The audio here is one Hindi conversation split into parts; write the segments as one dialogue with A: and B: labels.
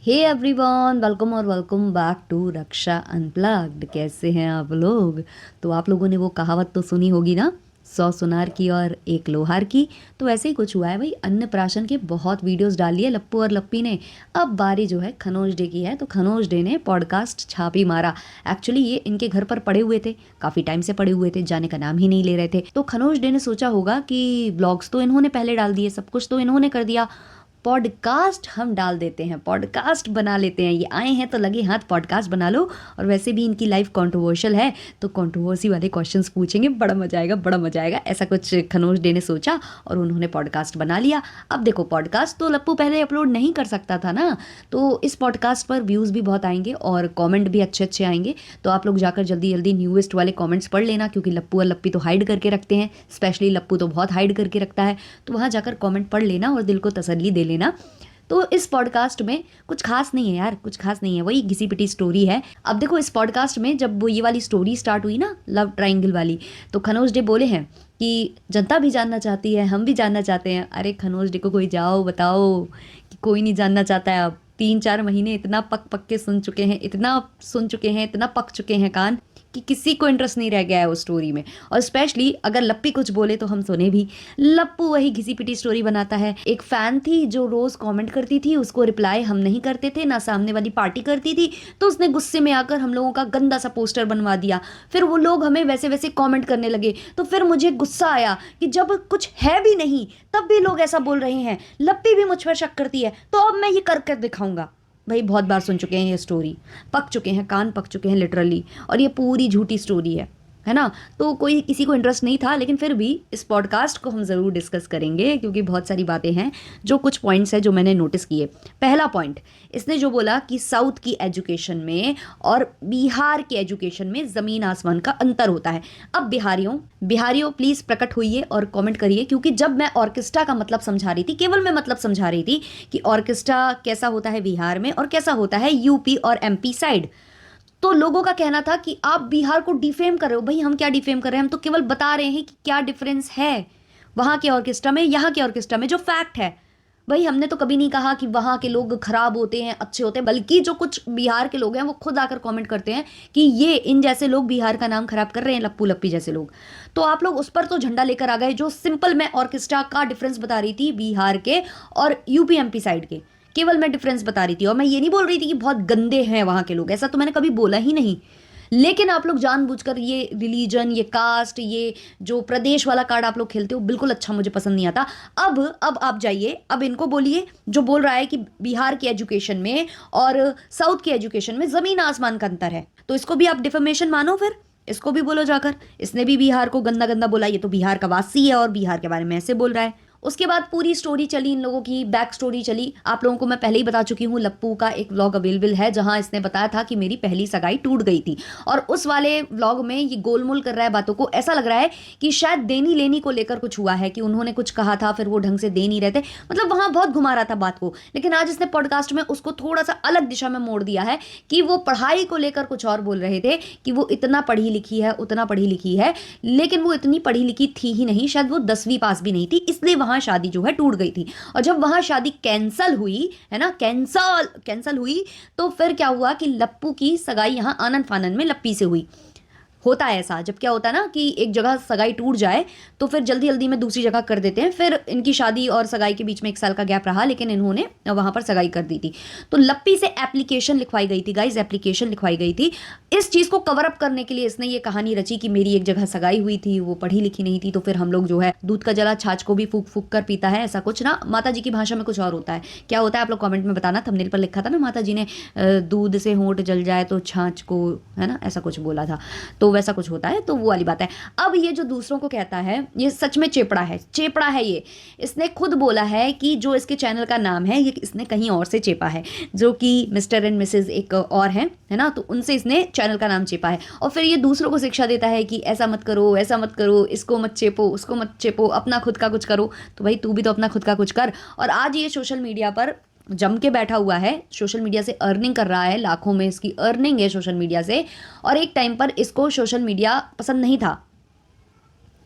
A: हे एवरीवन, वेलकम और welcome back to Raksha unplugged. कैसे हैं आप लोग? तो आप लोगों ने वो कहावत तो सुनी होगी ना, 100 सुनार की और एक लोहार की। तो ऐसे ही कुछ हुआ है भाई। अन्नप्राशन के बहुत वीडियोस डाल लिए लप्पू और लप्पी ने। अब बारी जो है खनोज डे की है, तो खनोज डे ने पॉडकास्ट छापी मारा। एक्चुअली ये इनके घर पर पड़े हुए थे, काफ़ी टाइम से पड़े हुए थे, जाने का नाम ही नहीं ले रहे थे। तो खनोज डे ने सोचा होगा कि ब्लॉग्स तो इन्होंने पहले डाल दिए, सब कुछ तो इन्होंने कर दिया, पॉडकास्ट हम डाल देते हैं, पॉडकास्ट बना लेते हैं। ये आए हैं तो लगे हाथ पॉडकास्ट बना लो। और वैसे भी इनकी लाइफ कंट्रोवर्शियल है, तो कंट्रोवर्सी वाले क्वेश्चंस पूछेंगे, बड़ा मजा आएगा, बड़ा मजा आएगा। ऐसा कुछ खनोज डे ने सोचा और उन्होंने पॉडकास्ट बना लिया। अब देखो, पॉडकास्ट तो लप्पू पहले अपलोड नहीं कर सकता था ना, तो इस पॉडकास्ट पर व्यूज़ भी बहुत आएंगे और कॉमेंट भी अच्छे अच्छे आएंगे। तो आप लोग जाकर जल्दी जल्दी न्यूएस्ट वाले कॉमेंट्स पढ़ लेना, क्योंकि लप्पू और लप्पी तो हाइड करके रखते हैं, स्पेशली लप्पू तो बहुत हाइड करके रखता है। तो वहाँ जाकर कॉमेंट पढ़ लेना और दिल को तसल्ली दे लेना। तो इस पॉडकास्ट में कुछ खास नहीं है यार, कुछ खास नहीं है, वही घिसी पिटी स्टोरी है। अब देखो, इस पॉडकास्ट में जब वो ये वाली स्टोरी स्टार्ट हुई ना, लव ट्रायंगल वाली, तो खनोज डे बोले हैं कि जनता भी जानना चाहती है, हम भी जानना चाहते हैं। अरे खनोज डे को कोई जाओ बताओ कि कोई नहीं जानना चाहता है। अब 3-4 महीने इतना पक पक के सुन चुके हैं, इतना सुन चुके हैं, इतना पक चुके हैं कान, कि किसी को इंटरेस्ट नहीं रह गया है उस स्टोरी में। और स्पेशली अगर लप्पी कुछ बोले तो हम सुने भी। लप्पू वही घिसी पिटी स्टोरी बनाता है। एक फैन थी जो रोज कमेंट करती थी, उसको रिप्लाई हम नहीं करते थे ना, सामने वाली पार्टी करती थी, तो उसने गुस्से में आकर हम लोगों का गंदा सा पोस्टर बनवा दिया। फिर वो लोग हमें वैसे वैसे कमेंट करने लगे, तो फिर मुझे गुस्सा आया कि जब कुछ है भी नहीं तब भी लोग ऐसा बोल रहे हैं, लप्पी भी मुझ पर शक करती है, तो अब मैं ये कर कर दिखाऊंगा। भाई बहुत बार सुन चुके हैं ये स्टोरी, पक चुके हैं, कान पक चुके हैं लिटरली। और ये पूरी झूठी स्टोरी है ना। तो कोई किसी को इंटरेस्ट नहीं था, लेकिन फिर भी इस पॉडकास्ट को हम ज़रूर डिस्कस करेंगे, क्योंकि बहुत सारी बातें हैं। जो कुछ पॉइंट्स हैं जो मैंने नोटिस किए। पहला पॉइंट, इसने जो बोला कि साउथ की एजुकेशन में और बिहार के एजुकेशन में ज़मीन आसमान का अंतर होता है। अब बिहारियों बिहारियों प्लीज़ प्रकट होइए और कमेंट करिए, क्योंकि जब मैं ऑर्केस्ट्रा का मतलब समझा रही थी, केवल मैं मतलब समझा रही थी कि ऑर्केस्ट्रा कैसा होता है बिहार में और कैसा होता है यूपी और एमपी साइड, तो लोगों का कहना था कि आप बिहार को डिफेम कर रहे हो। भाई हम क्या डिफेम कर रहे हैं, हम तो केवल बता रहे हैं कि क्या डिफरेंस है वहाँ के ऑर्केस्ट्रा में, यहाँ के ऑर्केस्ट्रा में, जो फैक्ट है। भाई हमने तो कभी नहीं कहा कि वहाँ के लोग खराब होते हैं, अच्छे होते हैं, बल्कि जो कुछ बिहार के लोग हैं वो खुद आकर कमेंट करते हैं कि ये इन जैसे लोग बिहार का नाम खराब कर रहे हैं, लप्पू लप्पी जैसे लोग। तो आप लोग उस पर तो झंडा लेकर आ गए। जो सिंपल मैं ऑर्केस्ट्रा का डिफरेंस बता रही थी बिहार के और यूपी एमपी साइड के, केवल मैं डिफरेंस बता रही थी। और मैं ये नहीं बोल रही थी कि बहुत गंदे हैं वहाँ के लोग, ऐसा तो मैंने कभी बोला ही नहीं। लेकिन आप लोग जानबूझकर ये रिलीजन, ये कास्ट, ये जो प्रदेश वाला कार्ड आप लोग खेलते हो, बिल्कुल अच्छा मुझे पसंद नहीं आता। अब आप जाइए, अब इनको बोलिए जो बोल रहा है कि बिहार की एजुकेशन में और साउथ की एजुकेशन में ज़मीन आसमान का अंतर है, तो इसको भी आप डिफेमेशन मानो। फिर इसको भी बोलो जाकर, इसने भी बिहार को गंदा गंदा बोला, ये तो बिहार का वासी है और बिहार के बारे में ऐसे बोल रहा है। उसके बाद पूरी स्टोरी चली, इन लोगों की बैक स्टोरी चली। आप लोगों को मैं पहले ही बता चुकी हूँ, लप्पू का एक व्लॉग अवेलेबल है जहां इसने बताया था कि मेरी पहली सगाई टूट गई थी। और उस वाले व्लॉग में ये गोलमोल कर रहा है बातों को। ऐसा लग रहा है कि शायद देनी लेनी को लेकर कुछ हुआ है, कि उन्होंने कुछ कहा था फिर वो ढंग से दे नहीं रहे थे, मतलब वहां बहुत घुमा रहा था बात को। लेकिन आज इसने पॉडकास्ट में उसको थोड़ा सा अलग दिशा में मोड़ दिया है, कि वो पढ़ाई को लेकर कुछ और बोल रहे थे, कि वो इतना पढ़ी लिखी है, उतना पढ़ी लिखी है, लेकिन वो इतनी पढ़ी लिखी थी ही नहीं, शायद वो 10वीं पास भी नहीं थी, इसलिए वहां शादी जो है टूट गई थी। और जब वहां शादी कैंसल हुई है ना, कैंसल कैंसल हुई, तो फिर क्या हुआ कि लप्पू की सगाई यहां आनन फानन में लप्पी से हुई। होता है ऐसा, जब क्या होता है ना कि एक जगह सगाई टूट जाए तो फिर जल्दी जल्दी में दूसरी जगह कर देते हैं। फिर इनकी शादी और सगाई के बीच में 1 साल का गैप रहा, लेकिन इन्होंने वहां पर सगाई कर दी थी। तो लप्पी से एप्लीकेशन लिखवाई गई थी गाइज, एप्लीकेशन लिखवाई गई थी। इस चीज को कवर अप करने के लिए इसने ये कहानी रची कि मेरी एक जगह सगाई हुई थी, वो पढ़ी लिखी नहीं थी, तो फिर हम लोग जो है दूध का जला छाछ को भी फूक फूक कर पीता है, ऐसा कुछ ना। माता जी की भाषा में कुछ और होता है, क्या होता है आप लोग कमेंट में बताना। थंबनेल पर लिखा था ना, माता जी ने दूध से होंठ जल जाए तो छाछ को, है ना, ऐसा कुछ बोला था। तो वैसा कुछ होता है, तो वो वाली बात है। अब ये जो दूसरों को कहता है, ये सच में चेपड़ा है, चेपड़ा है ये। इसने खुद बोला है कि जो इसके चैनल का नाम है ये इसने कहीं और से चेपा है, जो कि मिस्टर एंड मिसेज एक और हैं, है ना, तो उनसे इसने चैनल का नाम चेपा है। और फिर ये दूसरों को शिक्षा देता है कि ऐसा मत करो, ऐसा मत करो, इसको मत चेपो, उसको मत चेपो, अपना खुद का कुछ करो। तो भाई तू भी तो अपना खुद का कुछ कर। और आज ये सोशल मीडिया पर जम के बैठा हुआ है, सोशल मीडिया से अर्निंग कर रहा है, लाखों में इसकी अर्निंग है सोशल मीडिया से। और एक टाइम पर इसको सोशल मीडिया पसंद नहीं था,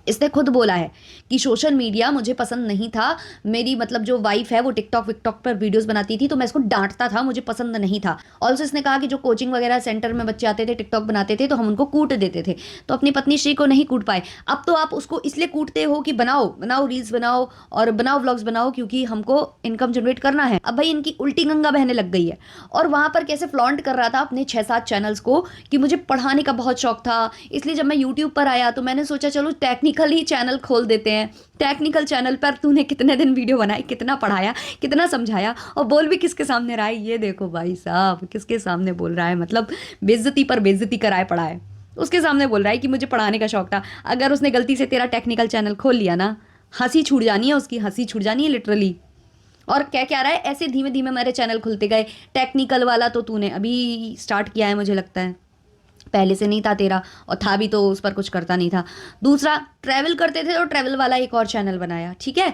A: इसने खुद बोला है कि सोशल मीडिया मुझे पसंद नहीं था। मेरी मतलब जो वाइफ है वो टिकटॉक विकटॉक पर वीडियोस बनाती थी तो मैं इसको डांटता था, मुझे पसंद नहीं था। ऑल्सो इसने कहा कि जो कोचिंग वगैरह सेंटर में बच्चे आते थे टिकटॉक बनाते थे तो हम उनको कूट देते थे, तो अपनी पत्नी श्री को नहीं कूट पाए। अब तो आप उसको इसलिए कूटते हो कि बनाओ बनाओ रील्स बनाओ और बनाओ व्लॉग्स बनाओ, क्योंकि हमको इनकम जनरेट करना है। अब भाई इनकी उल्टी गंगा बहने लग गई है। और वहां पर कैसे फ्लॉन्ट कर रहा था अपने 6-7 चैनल्स को कि मुझे पढ़ाने का बहुत शौक था, इसलिए जब मैं यूट्यूब पर आया तो मैंने सोचा चलो टेक्निकली चैनल खोल देते हैं। टेक्निकल चैनल पर तूने कितने दिन वीडियो बनाई, कितना पढ़ाया, कितना समझाया, और बोल भी किसके सामने रहा है ये देखो भाई साहब, किसके सामने बोल रहा है, मतलब बेइज्जती पर बेइज्जती कराए पड़ा है। उसके सामने बोल रहा है कि मुझे पढ़ाने का शौक था। अगर उसने गलती से तेरा टेक्निकल चैनल खोल लिया ना, हंसी छूट जानी है, उसकी हंसी छूट जानी है लिटरली। और क्या रहा है, ऐसे धीमे धीमे मेरे चैनल खुलते गए। टेक्निकल वाला तो तूने अभी स्टार्ट किया है मुझे लगता है, पहले से नहीं था तेरा, और था भी तो उस पर कुछ करता नहीं था। दूसरा, ट्रैवल करते थे तो ट्रैवल वाला एक और चैनल बनाया, ठीक है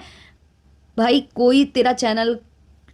A: भाई। कोई तेरा चैनल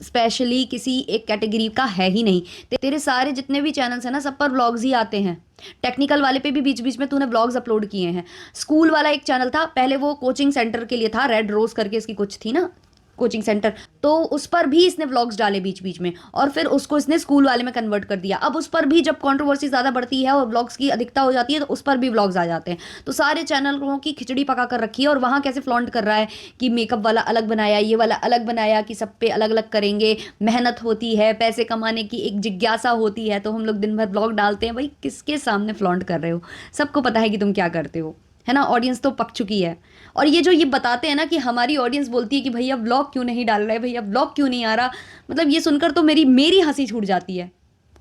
A: स्पेशली किसी एक कैटेगरी का है ही नहीं। तेरे सारे जितने भी चैनल्स हैं ना, सब पर व्लॉग्स ही आते हैं। टेक्निकल वाले पे भी बीच बीच में तूने व्लॉग्स अपलोड किए हैं। स्कूल वाला एक चैनल था पहले, वो कोचिंग सेंटर के लिए था, रेड रोज करके इसकी कुछ थी ना कोचिंग सेंटर, तो उस पर भी इसने व्लॉग्स डाले बीच बीच में, और फिर उसको इसने स्कूल वाले में कन्वर्ट कर दिया। अब उस पर भी जब कंट्रोवर्सी ज़्यादा बढ़ती है और व्लॉग्स की अधिकता हो जाती है तो उस पर भी व्लॉग्स आ जाते हैं। तो सारे चैनलों की खिचड़ी पका कर रखी है, और वहाँ कैसे फ्लॉन्ट कर रहा है कि मेकअप वाला अलग बनाया, ये वाला अलग बनाया, कि सब पे अलग अलग करेंगे। मेहनत होती है, पैसे कमाने की एक जिज्ञासा होती है, तो हम लोग दिन भर व्लॉग डालते हैं। भाई किसके सामने फ्लॉन्ट कर रहे हो, सबको पता है कि तुम क्या करते हो, है ना। ऑडियंस तो पक चुकी है। और ये जो ये बताते हैं ना कि हमारी ऑडियंस बोलती है कि भैया व्लॉग क्यों नहीं डाल रहे, भैया व्लॉग क्यों नहीं आ रहा, मतलब ये सुनकर तो मेरी मेरी हंसी छूट जाती है।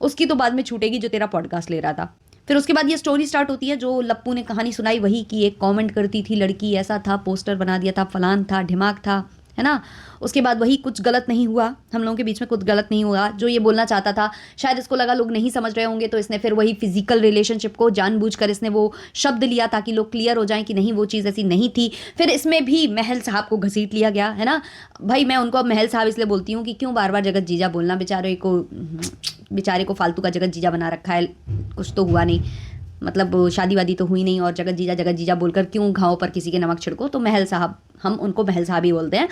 A: उसकी तो बाद में छूटेगी जो तेरा पॉडकास्ट ले रहा था। फिर उसके बाद ये स्टोरी स्टार्ट होती है जो लप्पू ने कहानी सुनाई वही, कि एक कमेंट करती थी लड़की, ऐसा था, पोस्टर बना दिया था, फलान था, ढिमाक था, है ना। उसके बाद वही, कुछ गलत नहीं हुआ, हम लोगों के बीच में कुछ गलत नहीं हुआ, जो ये बोलना चाहता था। शायद इसको लगा लोग नहीं समझ रहे होंगे, तो इसने फिर वही फिजिकल रिलेशनशिप को जानबूझकर इसने वो शब्द लिया ताकि लोग क्लियर हो जाएं कि नहीं वो चीज़ ऐसी नहीं थी। फिर इसमें भी महल साहब को घसीट लिया गया, है ना। भाई मैं उनको अब महल साहब इसलिए बोलती हूँ कि क्यों बार बार जगत जीजा बोलना, बेचारे को फालतू का जगत जीजा बना रखा है, कुछ तो हुआ नहीं, मतलब शादी वादी तो हुई नहीं, और जगत जीजा बोलकर क्यों घाव पर किसी के नमक छिड़को। तो महल साहब, हम उनको महल साहब ही बोलते हैं।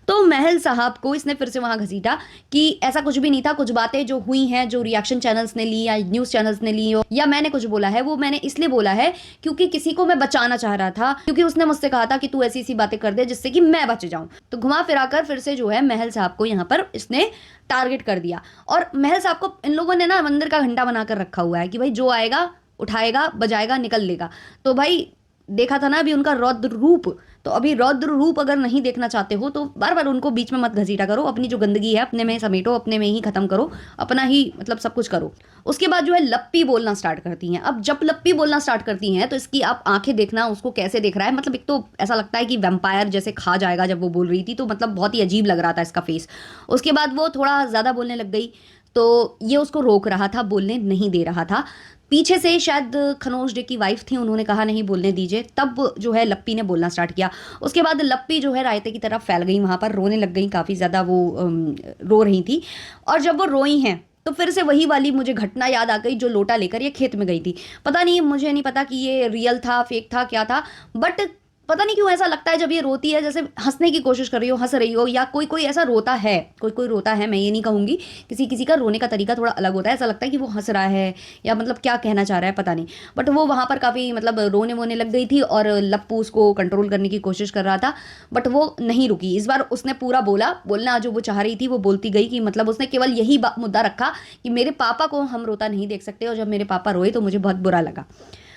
A: तो महल साहब को इसने फिर से वहाँ घसीटा कि ऐसा कुछ भी नहीं था, कुछ बातें जो हुई हैं, जो रिएक्शन चैनल्स ने ली या न्यूज़ चैनल्स ने ली, या मैंने कुछ बोला है, वो मैंने इसलिए बोला है क्योंकि किसी को मैं बचाना चाह रहा था, क्योंकि उसने मुझसे कहा था कि तू ऐसी ऐसी बातें कर दे जिससे कि मैं बच जाऊं। तो घुमा फिराकर फिर से जो है महल साहब को यहाँ पर इसने टारगेट कर दिया। और महल साहब को इन लोगों ने ना मंदिर का घंटा बनाकर रखा हुआ है कि भाई जो आएगा उठाएगा, बजाएगा, निकल लेगा। तो भाई देखा था ना अभी उनका रौद्र रूप, तो अभी रौद्र रूप अगर नहीं देखना चाहते हो तो बार बार उनको बीच में मत घसीटा करो, अपनी जो गंदगी है अपने में समेटो, अपने में ही खत्म करो, अपना ही मतलब सब कुछ करो। उसके बाद जो है लप्पी बोलना स्टार्ट करती हैं। अब जब लप्पी बोलना स्टार्ट करती हैं तो इसकी आप आंखें देखना, उसको कैसे देख रहा है, मतलब एक तो ऐसा लगता है कि वैम्पायर जैसे खा जाएगा। जब वो बोल रही थी तो मतलब बहुत ही अजीब लग रहा था इसका फेस। उसके बाद वो थोड़ा ज़्यादा बोलने लग गई, तो ये उसको रोक रहा था, बोलने नहीं दे रहा था। पीछे से शायद खनोज डे की वाइफ थी, उन्होंने कहा नहीं बोलने दीजिए, तब जो है लप्पी ने बोलना स्टार्ट किया। उसके बाद लप्पी जो है रायते की तरफ फैल गई, वहाँ पर रोने लग गई, काफ़ी ज़्यादा वो रो रही थी। और जब वो रोई हैं तो फिर से वही वाली मुझे घटना याद आ गई जो लोटा लेकर ये खेत में गई थी। पता नहीं, मुझे नहीं पता कि ये रियल था, फेक था, क्या था, बट पता नहीं क्यों ऐसा लगता है जब ये रोती है जैसे हंसने की कोशिश कर रही हो, हंस रही हो, या कोई कोई ऐसा रोता है, कोई कोई रोता है, मैं ये नहीं कहूँगी, किसी किसी का रोने का तरीका थोड़ा अलग होता है, ऐसा लगता है कि वो हंस रहा है या मतलब क्या कहना चाह रहा है पता नहीं। बट वो वहाँ पर काफ़ी मतलब रोने वोने लग गई थी और लप्पू उसको कंट्रोल करने की कोशिश कर रहा था, बट वो नहीं रुकी। इस बार उसने पूरा बोलना जो वो चाह रही थी वो बोलती गई, कि मतलब उसने केवल यही मुद्दा रखा कि मेरे पापा को हम रोता नहीं देख सकते, और जब मेरे पापा रोए तो मुझे बहुत बुरा लगा।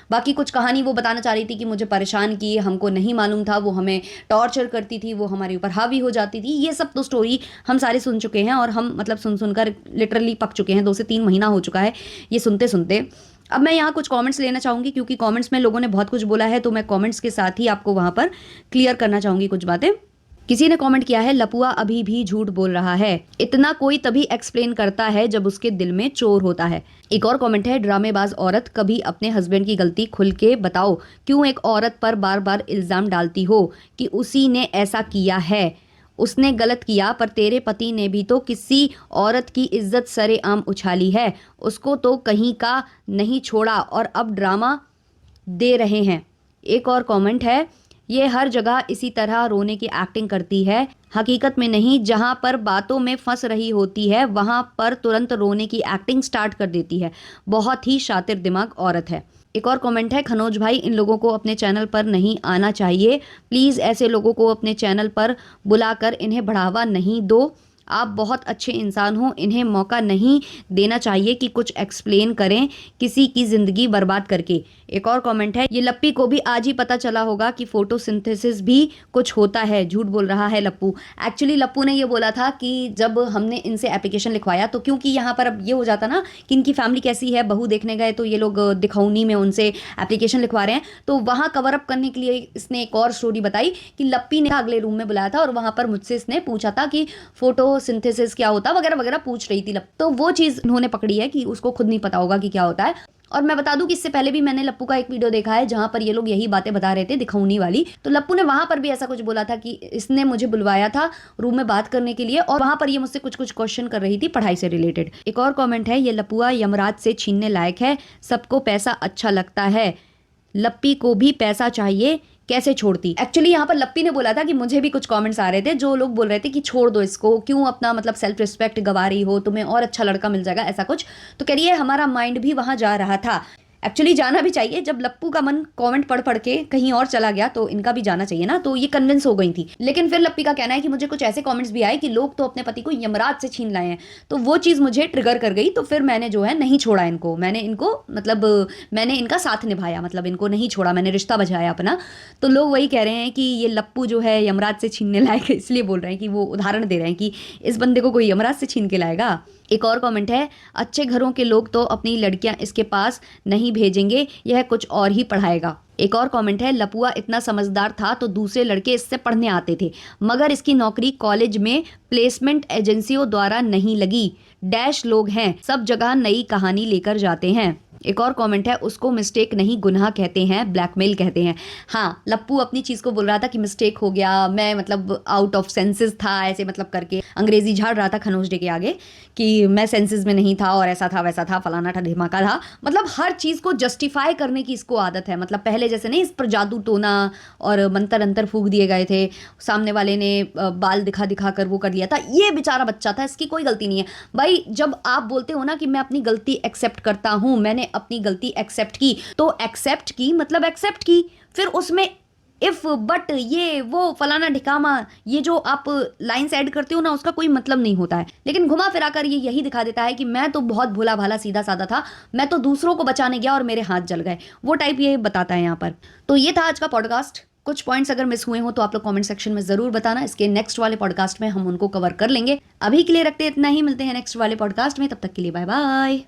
A: बाकी कुछ कहानी वो बताना चाह रही थी कि मुझे परेशान की, हमको नहीं मालूम था, वो हमें टॉर्चर करती थी, वो हमारे ऊपर हावी हो जाती थी। ये सब तो स्टोरी हम सारे सुन चुके हैं, और हम मतलब सुन सुनकर लिटरली पक चुके हैं। 2 से 3 महीना हो चुका है ये सुनते सुनते। अब मैं यहाँ कुछ कमेंट्स लेना चाहूँगी, क्योंकि कमेंट्स में लोगों ने बहुत कुछ बोला है, तो मैं कमेंट्स के साथ ही आपको वहाँ पर क्लियर करना चाहूँगी कुछ बातें। किसी ने कमेंट किया है, लपुआ अभी भी झूठ बोल रहा है, इतना कोई तभी एक्सप्लेन करता है जब उसके दिल में चोर होता है। एक और कमेंट है, ड्रामेबाज औरत, कभी अपने हस्बैंड की गलती खुल के बताओ, क्यों एक औरत पर बार बार इल्ज़ाम डालती हो कि उसी ने ऐसा किया है। उसने गलत किया, पर तेरे पति ने भी तो किसी औरत की इज्जत सरेआम उछाली है, उसको तो कहीं का नहीं छोड़ा और अब ड्रामा दे रहे हैं। एक और कमेंट है, ये हर जगह इसी तरह रोने की एक्टिंग करती है, हकीकत में नहीं। जहां पर बातों में फंस रही होती है वहां पर तुरंत रोने की एक्टिंग स्टार्ट कर देती है। बहुत ही शातिर दिमाग औरत है। एक और कमेंट है, खनोज भाई इन लोगों को अपने चैनल पर नहीं आना चाहिए, प्लीज़ ऐसे लोगों को अपने चैनल पर बुलाकर इन्हें बढ़ावा नहीं दो। आप बहुत अच्छे इंसान हो, इन्हें मौका नहीं देना चाहिए कि कुछ एक्सप्लेन करें किसी की ज़िंदगी बर्बाद करके। एक और कमेंट है, ये लप्पी को भी आज ही पता चला होगा कि फोटोसिंथेसिस भी कुछ होता है, झूठ बोल रहा है लप्पू। एक्चुअली लप्पू ने ये बोला था कि जब हमने इनसे एप्लीकेशन लिखवाया तो क्योंकि यहाँ पर अब ये हो जाता ना कि इनकी फैमिली कैसी है, बहू देखने गए तो ये लोग दिखौनी में उनसे एप्लीकेशन लिखवा रहे हैं, तो वहाँ कवर अप करने के लिए इसने एक और स्टोरी बताई कि लप्पी ने अगले रूम में बुलाया था और वहाँ पर मुझसे इसने पूछा था कि फोटोसिंथेसिस क्या होता है वगैरह वगैरह पूछ रही थी। तो वो चीज़ इन्होंने पकड़ी है कि उसको खुद नहीं पता होगा कि क्या होता है। और मैं बता दूं कि इससे पहले भी मैंने लप्पू का एक वीडियो देखा है जहां पर ये लोग यही बातें बता रहे थे दिखौनी वाली, तो लप्पू ने वहां पर भी ऐसा कुछ बोला था कि इसने मुझे बुलवाया था रूम में बात करने के लिए और वहां पर ये मुझसे कुछ कुछ क्वेश्चन कर रही थी पढ़ाई से रिलेटेड। एक और कमेंट है, ये लपुआ यमराज से छीनने लायक है, सबको पैसा अच्छा लगता है, लप्पी को भी पैसा चाहिए, कैसे छोड़ती। एक्चुअली यहाँ पर लप्पी ने बोला था कि मुझे भी कुछ कमेंट्स आ रहे थे जो लोग बोल रहे थे कि छोड़ दो इसको, क्यों अपना मतलब सेल्फ रिस्पेक्ट गवा रही हो, तुम्हें और अच्छा लड़का मिल जाएगा ऐसा कुछ। तो कह रही है हमारा माइंड भी वहां जा रहा था। एक्चुअली जाना भी चाहिए, जब लप्पू का मन कमेंट पढ़ पढ़ के कहीं और चला गया तो इनका भी जाना चाहिए ना, तो ये कन्विंस हो गई थी। लेकिन फिर लप्पी का कहना है कि मुझे कुछ ऐसे कमेंट्स भी आए कि लोग तो अपने पति को यमराज से छीन लाए हैं, तो वो चीज़ मुझे ट्रिगर कर गई, तो फिर मैंने जो है नहीं छोड़ा इनको, मैंने इनको मतलब मैंने इनका साथ निभाया, मतलब इनको नहीं छोड़ा, मैंने रिश्ता बचाया अपना। तो लोग वही कह रहे हैं कि ये लप्पू जो है यमराज से छीनने लायक, इसलिए बोल रहे हैं कि वो उदाहरण दे रहे हैं कि इस बंदे को कोई यमराज से छीन के लाएगा। एक और कमेंट है, अच्छे घरों के लोग तो अपनी लड़कियां इसके पास नहीं भेजेंगे, यह कुछ और ही पढ़ाएगा। एक और कमेंट है, लपुआ इतना समझदार था तो दूसरे लड़के इससे पढ़ने आते थे, मगर इसकी नौकरी कॉलेज में प्लेसमेंट एजेंसियों द्वारा नहीं लगी, डैश लोग हैं सब जगह नई कहानी लेकर जाते हैं। एक और कमेंट है, उसको मिस्टेक नहीं गुनाह कहते हैं, ब्लैकमेल कहते हैं। हाँ, लप्पू अपनी चीज़ को बोल रहा था कि मिस्टेक हो गया, मैं मतलब आउट ऑफ सेंसेस था, ऐसे मतलब करके अंग्रेजी झाड़ रहा था खनोज डे के आगे कि मैं सेंसेस में नहीं था और ऐसा था वैसा था फलाना था ढिमाका था। मतलब हर चीज़ को जस्टिफाई करने की इसको आदत है, मतलब पहले जैसे नहीं इस पर जादू टोना और मंतर अंतर फूक दिए गए थे, सामने वाले ने बाल दिखा दिखा कर वो कर लिया था, ये बेचारा बच्चा था, इसकी कोई गलती नहीं है। भाई जब आप बोलते हो ना कि मैं अपनी गलती एक्सेप्ट करता हूँ, मैंने अपनी गलती एक्सेप्ट की, तो एक्सेप्ट की मतलब एक्सेप्ट की, फिर उसमें इफ बट ये वो फलाना ढिकामा ये जो आप लाइन्स ऐड करते हो ना उसका कोई मतलब नहीं होता है। लेकिन घुमा फिरा कर ये यही दिखा देता है कि मैं तो बहुत भोला भाला सीधा साधा था, मैं तो दूसरों को बचाने गया और मेरे हाथ जल गए, वो टाइप ये बताता है यहाँ पर। तो ये था आज का पॉडकास्ट। कुछ पॉइंट्स अगर मिस हुए हो तो आप लोग कमेंट सेक्शन में जरूर बताना, इसके नेक्स्ट वाले पॉडकास्ट में हम उनको कवर कर लेंगे। अभी के लिए रखते हैं इतना ही, मिलते हैं नेक्स्ट वाले पॉडकास्ट में, तब तक के लिए बाय बाय।